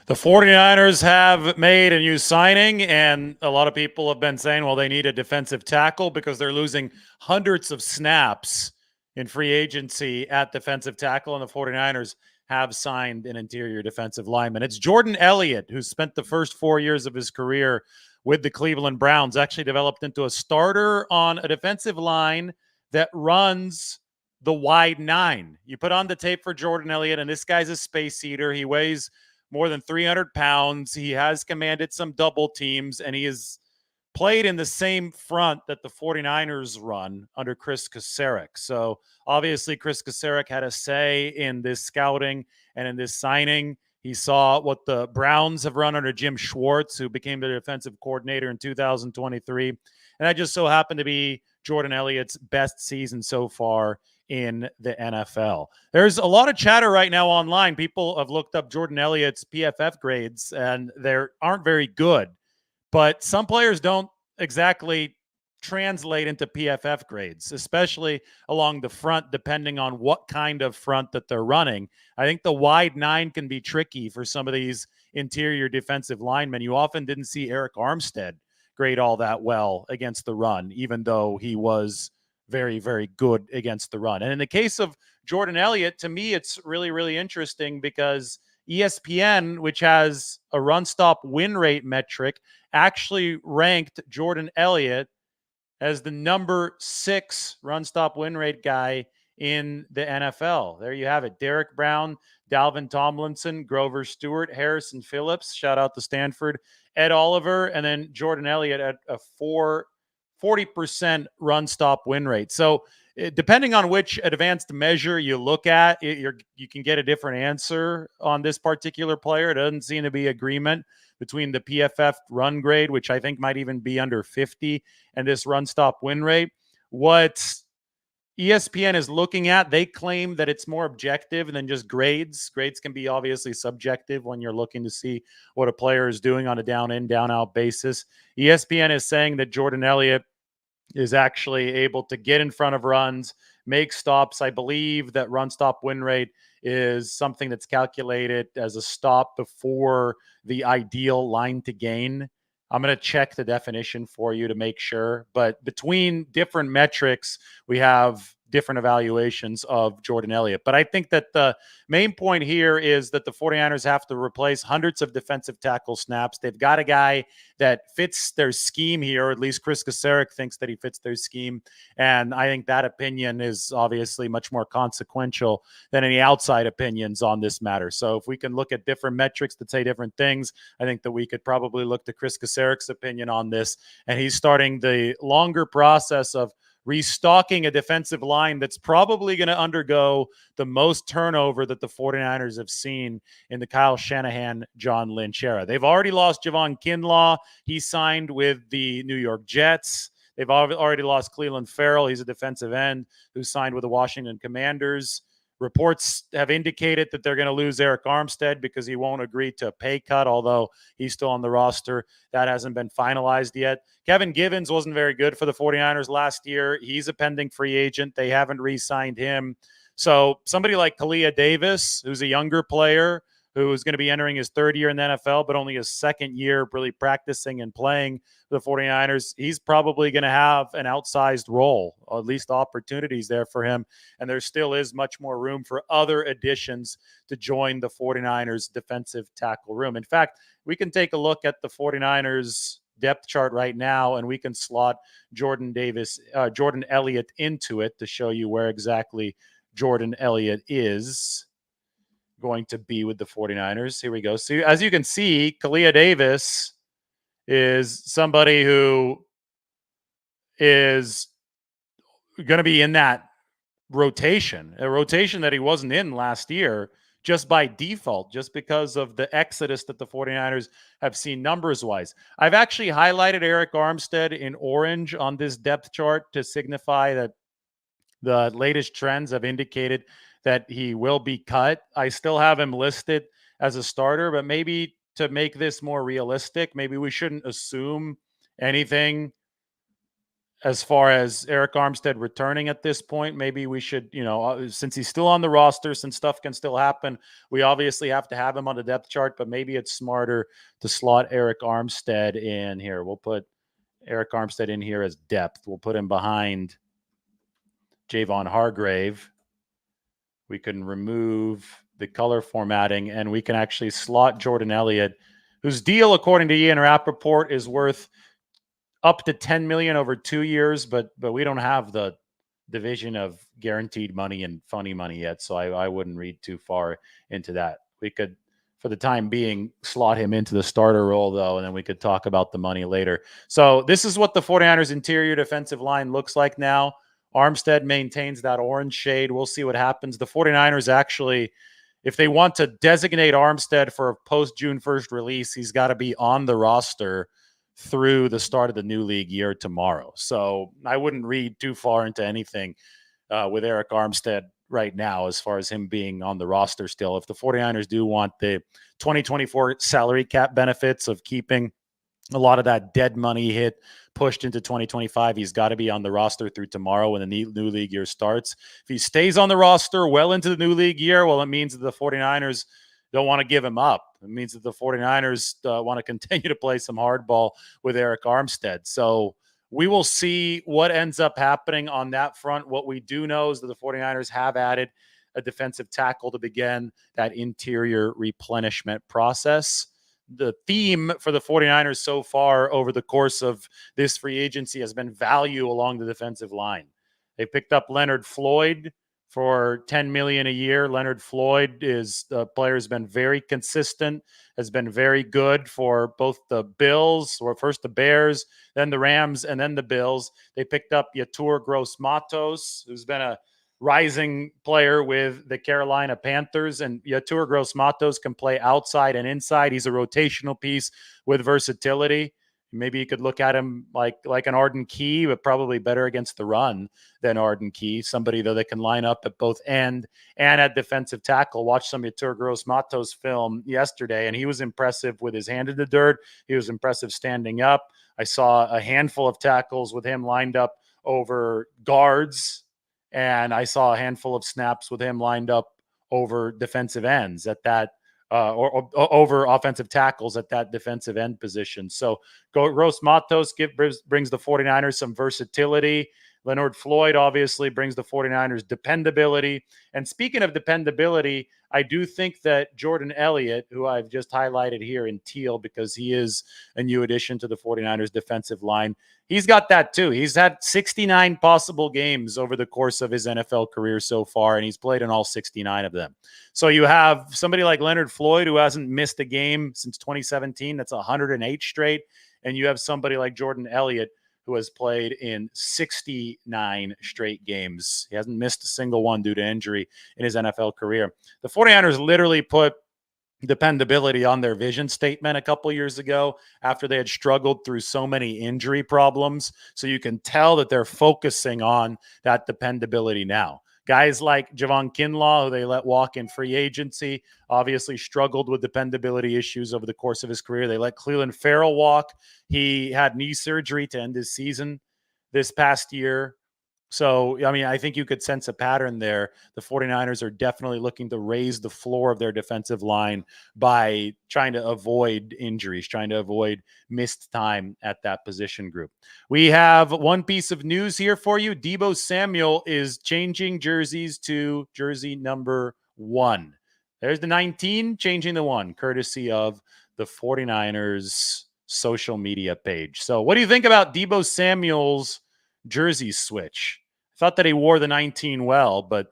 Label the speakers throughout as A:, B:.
A: The 49ers have made a new signing, and a lot of people have been saying, well, they need a defensive tackle because they're losing hundreds of snaps in free agency at defensive tackle, and the 49ers have signed an interior defensive lineman. It's Jordan Elliott, who spent the first 4 years of his career with the Cleveland Browns, actually developed into a starter on a defensive line that runs the wide nine. You put on the tape for Jordan Elliott, and this guy's a space eater. He weighs more than 300 pounds. He has commanded some double teams, and he has played in the same front that the 49ers run under Chris Kacerek. So obviously Chris Kacerek had a say in this scouting and in this signing. He saw what the Browns have run under Jim Schwartz, who became the defensive coordinator in 2023. And that just so happened to be Jordan Elliott's best season so far in the NFL. There's a lot of chatter right now online. People have looked up Jordan Elliott's PFF grades, and they aren't very good. But some players don't exactly translate into PFF grades, especially along the front, depending on what kind of front that they're running. I think the wide nine can be tricky for some of these interior defensive linemen. You often didn't see Eric Armstead grade all that well against the run, even though he was very, very good against the run. And in the case of Jordan Elliott, to me, it's really, really interesting because ESPN, which has a run stop win rate metric, actually ranked Jordan Elliott as the number 6 run stop win rate guy in the NFL. There you have it. Derek Brown, Dalvin Tomlinson, Grover Stewart, Harrison Phillips, shout out to Stanford, Ed Oliver, and then Jordan Elliott at a 40% run stop win rate. So depending on which advanced measure you look at, you can get a different answer on this particular player. It doesn't seem to be agreement between the PFF run grade, which I think might even be under 50, and this run stop win rate. What ESPN is looking at, they claim that it's more objective than just grades. Grades can be obviously subjective when you're looking to see what a player is doing on a down in, down out basis. ESPN is saying that Jordan Elliott is actually able to get in front of runs, make stops. I believe that run stop win rate is something that's calculated as a stop before the ideal line to gain. I'm going to check the definition for you to make sure. But between different metrics, we have different evaluations of Jordan Elliott. But I think that the main point here is that the 49ers have to replace hundreds of defensive tackle snaps. They've got a guy that fits their scheme here, or at least Chris Kacerek thinks that he fits their scheme. And I think that opinion is obviously much more consequential than any outside opinions on this matter. So if we can look at different metrics that say different things, I think that we could probably look to Chris Kacerek's opinion on this. And he's starting the longer process of restocking a defensive line that's probably going to undergo the most turnover that the 49ers have seen in the Kyle Shanahan, John Lynch era. They've already lost Javon Kinlaw. He signed with the New York Jets. They've already lost Cleveland Farrell. He's a defensive end who signed with the Washington Commanders. Reports have indicated that they're going to lose Eric Armstead because he won't agree to a pay cut, although he's still on the roster. That hasn't been finalized yet. Kevin Givens wasn't very good for the 49ers last year. He's a pending free agent. They haven't re-signed him. So somebody like Kalia Davis, who's a younger player, who's going to be entering his 3rd year in the NFL, but only his 2nd year really practicing and playing for the 49ers, he's probably going to have an outsized role, or at least opportunities there for him. And there still is much more room for other additions to join the 49ers defensive tackle room. In fact, we can take a look at the 49ers depth chart right now, and we can slot Jordan Elliott into it to show you where exactly Jordan Elliott is going to be with the 49ers. Here we go. So as you can see, Kalia Davis is somebody who is going to be in that rotation, a rotation that he wasn't in last year just by default, just because of the exodus that the 49ers have seen numbers-wise. I've actually highlighted Eric Armstead in orange on this depth chart to signify that the latest trends have indicated that he will be cut. I still have him listed as a starter, but maybe to make this more realistic, maybe we shouldn't assume anything as far as Eric Armstead returning at this point, maybe we should, since he's still on the roster, since stuff can still happen, we obviously have to have him on the depth chart, but maybe it's smarter to slot Eric Armstead in here. We'll put Eric Armstead in here as depth. We'll put him behind Javon Hargrave. We can remove the color formatting, and we can actually slot Jordan Elliott, whose deal, according to Ian Rappaport, is worth up to $10 million over 2 years, but we don't have the division of guaranteed money and funny money yet, so I wouldn't read too far into that. We could, for the time being, slot him into the starter role, though, and then we could talk about the money later. So this is what the 49ers interior defensive line looks like now. Armstead maintains that orange shade. We'll see what happens. The 49ers actually, if they want to designate Armstead for a post-June 1st release, he's got to be on the roster through the start of the new league year tomorrow. So I wouldn't read too far into anything with Eric Armstead right now as far as him being on the roster still. If the 49ers do want the 2024 salary cap benefits of keeping a lot of that dead money hit pushed into 2025, he's got to be on the roster through tomorrow when the new league year starts. If he stays on the roster well into the new league year, well, it means that the 49ers don't want to give him up. It means that the 49ers want to continue to play some hardball with Eric Armstead. So we will see what ends up happening on that front. What we do know is that the 49ers have added a defensive tackle to begin that interior replenishment process. The theme for the 49ers so far over the course of this free agency has been value along the defensive line. They picked up Leonard Floyd for $10 million a year. Leonard Floyd is the player has been very consistent, has been very good for both the Bills, or first the Bears, then the Rams, and then the Bills. They picked up Yetur Gross-Matos, who's been a rising player with the Carolina Panthers, and Yetur Gross-Matos can play outside and inside. He's a rotational piece with versatility. Maybe you could look at him like an Arden Key, but probably better against the run than Arden Key. Somebody, though, that can line up at both end and at defensive tackle. Watched some Yetur Gross-Matos film yesterday, and he was impressive with his hand in the dirt. He was impressive standing up. I saw a handful of tackles with him lined up over guards, and I saw a handful of snaps with him lined up over defensive ends at that or over offensive tackles at that defensive end position. So Gross-Matos brings the 49ers some versatility. Leonard Floyd obviously brings the 49ers dependability. And speaking of dependability, I do think that Jordan Elliott, who I've just highlighted here in teal because he is a new addition to the 49ers defensive line, he's got that too. He's had 69 possible games over the course of his NFL career so far, and he's played in all 69 of them. So you have somebody like Leonard Floyd, who hasn't missed a game since 2017. That's 108 straight. And you have somebody like Jordan Elliott, who has played in 69 straight games. He hasn't missed a single one due to injury in his NFL career. The 49ers literally put dependability on their vision statement a couple years ago after they had struggled through so many injury problems. So you can tell that they're focusing on that dependability now. Guys like Javon Kinlaw, who they let walk in free agency, obviously struggled with dependability issues over the course of his career. They let Clelin Ferrell walk. He had knee surgery to end his season this past year. So, I mean, I think you could sense a pattern there. The 49ers are definitely looking to raise the floor of their defensive line by trying to avoid injuries, trying to avoid missed time at that position group. We have one piece of news here for you. Deebo Samuel is changing jerseys to jersey number 1. There's the 19, changing the 1, courtesy of the 49ers social media page. So what do you think about Deebo Samuel's jersey switch? Thought that he wore the 19 well, but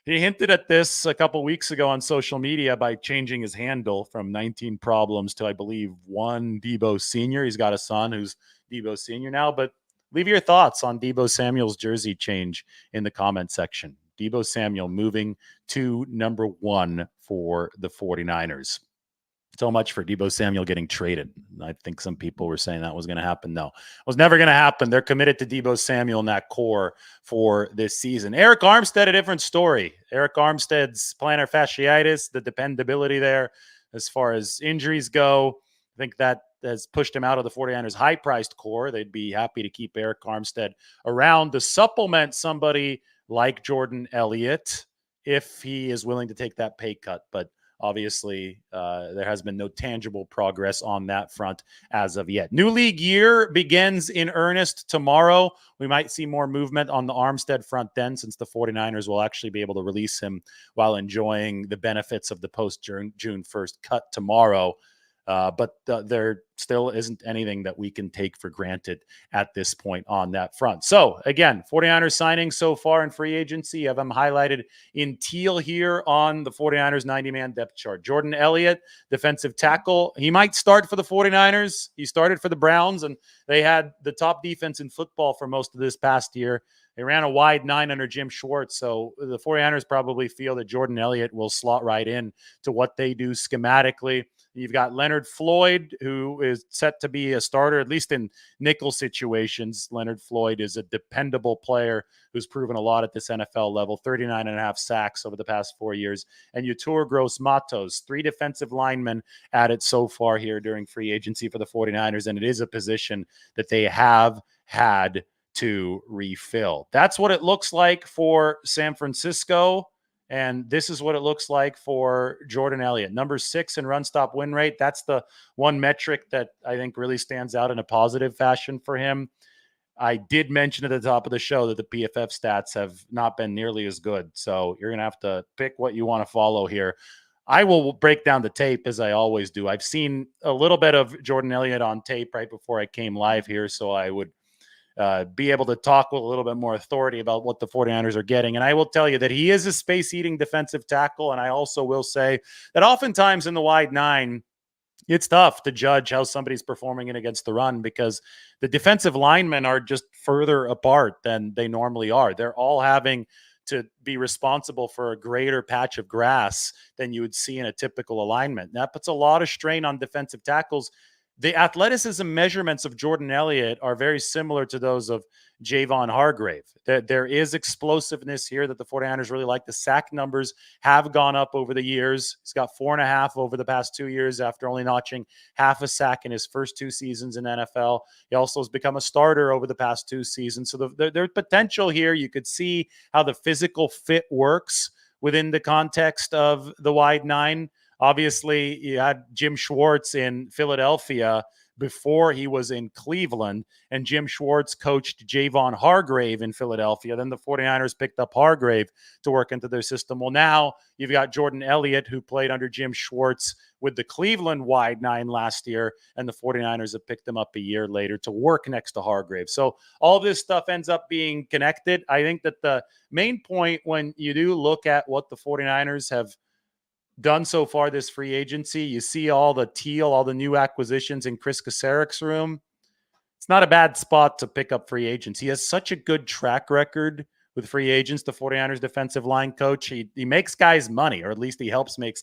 A: he hinted at this a couple weeks ago on social media by changing his handle from 19 Problems to, I believe, 1 Deebo Senior. He's got a son who's Deebo Senior now, but leave your thoughts on Deebo Samuel's jersey change in the comment section. Deebo Samuel moving to number 1 for the 49ers. So much for Deebo Samuel getting traded. I think some people were saying that was going to happen. No, it was never going to happen. They're committed to Deebo Samuel in that core for this season. Eric Armstead, a different story. Eric Armstead's plantar fasciitis, the dependability there as far as injuries go. think that has pushed him out of the 49ers high-priced core. They'd be happy to keep Eric Armstead around to supplement somebody like Jordan Elliott if he is willing to take that pay cut. But obviously, there has been no tangible progress on that front as of yet. New league year begins in earnest tomorrow. We might see more movement on the Armstead front then, since the 49ers will actually be able to release him while enjoying the benefits of the post-June 1st cut tomorrow. But there still isn't anything that we can take for granted at this point on that front. So again, 49ers signings so far in free agency. I have them highlighted in teal here on the 49ers 90-man depth chart. Jordan Elliott, defensive tackle. He might start for the 49ers. He started for the Browns, and they had the top defense in football for most of this past year. They ran a wide 9 under Jim Schwartz, so the 49ers probably feel that Jordan Elliott will slot right in to what they do schematically. You've got Leonard Floyd, who is set to be a starter, at least in nickel situations. Leonard Floyd is a dependable player who's proven a lot at this NFL level, 39.5 sacks over the past 4 years. And Yetur Gross-Matos, 3 defensive linemen added so far here during free agency for the 49ers, and it is a position that they have had to refill. That's what it looks like for San Francisco. And this is what it looks like for Jordan Elliott. Number 6 in run stop win rate. That's the one metric that I think really stands out in a positive fashion for him. I did mention at the top of the show that the PFF stats have not been nearly as good. So you're going to have to pick what you want to follow here. I will break down the tape as I always do. I've seen a little bit of Jordan Elliott on tape right before I came live here, so I would be able to talk with a little bit more authority about what the 49ers are getting. And I will tell you that he is a space-eating defensive tackle. And I also will say that oftentimes in the wide 9, it's tough to judge how somebody's performing in against the run because the defensive linemen are just further apart than they normally are. They're all having to be responsible for a greater patch of grass than you would see in a typical alignment. That puts a lot of strain on defensive tackles. The athleticism measurements of Jordan Elliott are very similar to those of Javon Hargrave. There is explosiveness here that the 49ers really like. The sack numbers have gone up over the years. He's got 4.5 over the past 2 years after only notching half a sack in his first 2 seasons in NFL. He also has become a starter over the past 2 seasons. So there's potential here. You could see how the physical fit works within the context of the wide 9. Obviously, you had Jim Schwartz in Philadelphia before he was in Cleveland, and Jim Schwartz coached Javon Hargrave in Philadelphia. Then the 49ers picked up Hargrave to work into their system. Well, now you've got Jordan Elliott, who played under Jim Schwartz with the Cleveland wide 9 last year, and the 49ers have picked him up a year later to work next to Hargrave. So all this stuff ends up being connected. I think that the main point when you do look at what the 49ers have done so far this free agency, you see all the teal, all the new acquisitions in Chris Kasarek's room. It's not a bad spot to pick up free agents. He has such a good track record with free agents, the 49ers defensive line coach. He makes guys money, or at least he helps make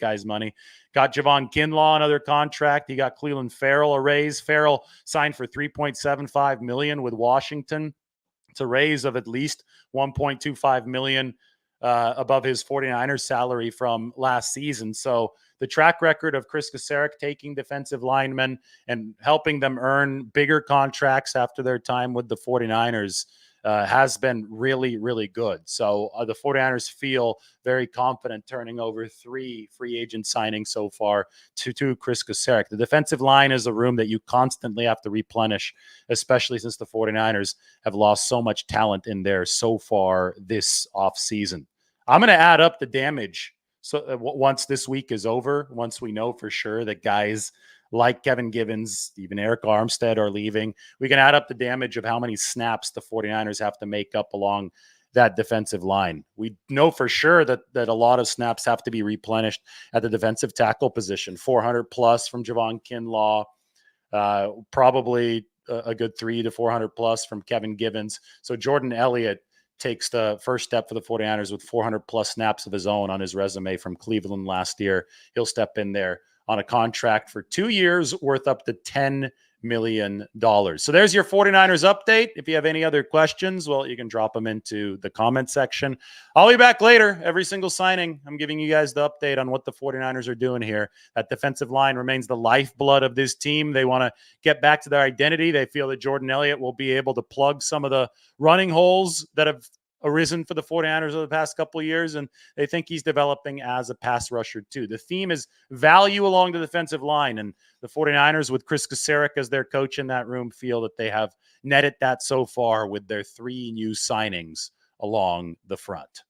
A: guys money. Got Javon Kinlaw another contract. He got Cleveland Farrell a raise. Farrell signed for $3.75 million with Washington. It's a raise of at least $1.25 million above his 49ers salary from last season. So the track record of Chris Kasarek taking defensive linemen and helping them earn bigger contracts after their time with the 49ers has been really, really good. So the 49ers feel very confident turning over 3 free agent signings so far to Chris Kasarek. The defensive line is a room that you constantly have to replenish, especially since the 49ers have lost so much talent in there so far this offseason. I'm going to add up the damage. So once this week is over, once we know for sure that guys like Kevin Givens, even Eric Armstead are leaving, we can add up the damage of how many snaps the 49ers have to make up along that defensive line. We know for sure that a lot of snaps have to be replenished at the defensive tackle position, 400 plus from Javon Kinlaw, probably a good 300 to 400 plus from Kevin Givens. So Jordan Elliott takes the first step for the 49ers with 400 plus snaps of his own on his resume from Cleveland last year. He'll step in there on a contract for 2 years worth up to $10 million. So there's your 49ers update. If you have any other questions, well, you can drop them into the comment section. I'll be back later. Every single signing, I'm giving you guys the update on what the 49ers are doing here. That defensive line remains the lifeblood of this team. They want to get back to their identity. They feel that Jordan Elliott will be able to plug some of the running holes that have arisen for the 49ers over the past couple of years, and they think he's developing as a pass rusher too. The theme is value along the defensive line, and the 49ers, with Chris Kasarik as their coach in that room, feel that they have netted that so far with their 3 new signings along the front.